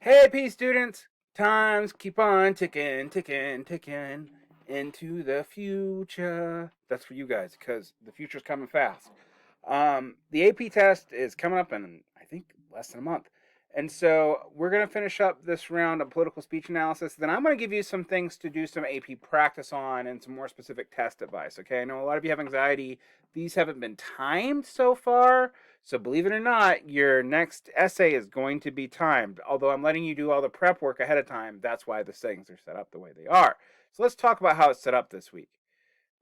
Hey, P students, times keep on ticking, ticking, ticking into the future. That's for you guys because the future's coming fast. The AP test is coming up in, I think, less than a month. And so we're going to finish up this round of political speech analysis. Then I'm going to give you some things to do some AP practice on and some more specific test advice. Okay, I know a lot of you have anxiety. These haven't been timed so far. So believe it or not, your next essay is going to be timed. Although I'm letting you do all the prep work ahead of time, that's why the things are set up the way they are. So let's talk about how it's set up this week.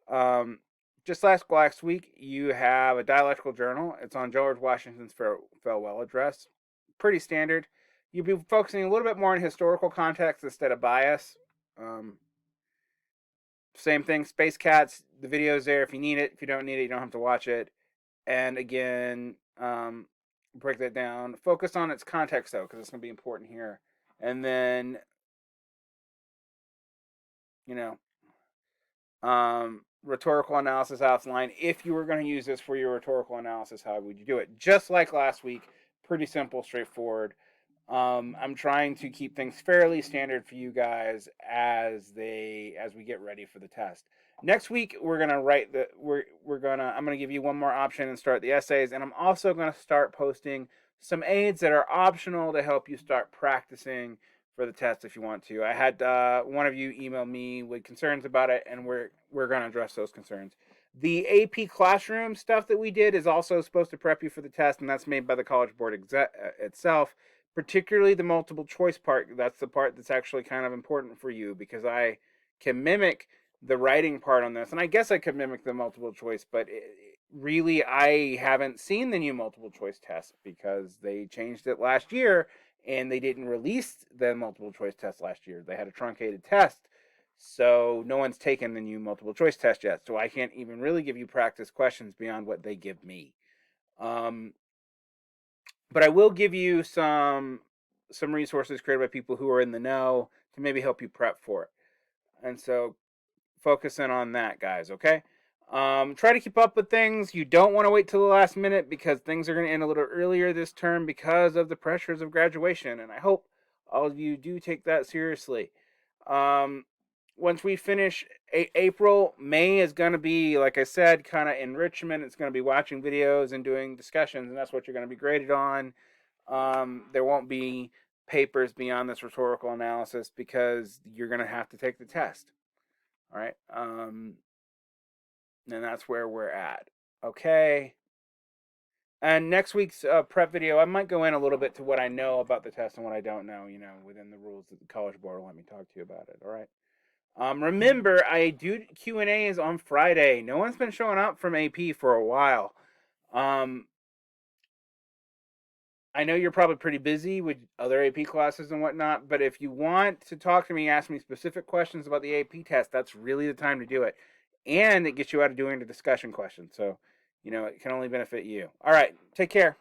Um, just last week, you have a dialectical journal. It's on George Washington's farewell address. Pretty standard. You'll be focusing a little bit more on historical context instead of bias. Um, Same thing, Space Cats. The video's there if you need it. If you don't need it, you don't have to watch it. And again, break that down. Focus on its context though, because it's going to be important here. And then, you know, rhetorical analysis outline. If you were going to use this for your rhetorical analysis, how would you do it? Just like last week, pretty simple, straightforward. I'm trying to keep things fairly standard for you guys as we get ready for the test. Next week we're gonna write the I'm gonna give you one more option and start the essays, and I'm also gonna start posting some aids that are optional to help you start practicing for the test if you want to. I had one of you email me with concerns about it, and we're gonna address those concerns. The AP Classroom stuff that we did is also supposed to prep you for the test, and that's made by the College Board itself, particularly the multiple choice part. That's the part that's actually kind of important for you because I can mimic the writing part on this, and I guess I could mimic the multiple choice, but really I haven't seen the new multiple choice test because they changed it last year and they didn't release the multiple choice test last year. They had a truncated test. So no one's taken the new multiple choice test yet. So I can't even really give you practice questions beyond what they give me. Um, but I will give you some resources created by people who are in the know to maybe help you prep for it. And so focus in on that, guys, okay? Try to keep up with things. You don't want to wait till the last minute because things are going to end a little earlier this term because of the pressures of graduation. And I hope all of you do take that seriously. Um, Once we finish April, May is going to be, like I said, kind of enrichment. It's going to be watching videos and doing discussions, and that's what you're going to be graded on. There won't be papers beyond this rhetorical analysis because you're going to have to take the test. All right. And that's where we're at. Okay. And next week's prep video, I might go in a little bit to what I know about the test and what I don't know, within the rules that the College Board will let me talk to you about it. All right. Remember, I do Q&As on Friday. No one's been showing up from AP for a while. I know you're probably pretty busy with other AP classes and whatnot, but if you want to talk to me, ask me specific questions about the AP test, that's really the time to do it. And it gets you out of doing the discussion questions. So, it can only benefit you. All right, take care.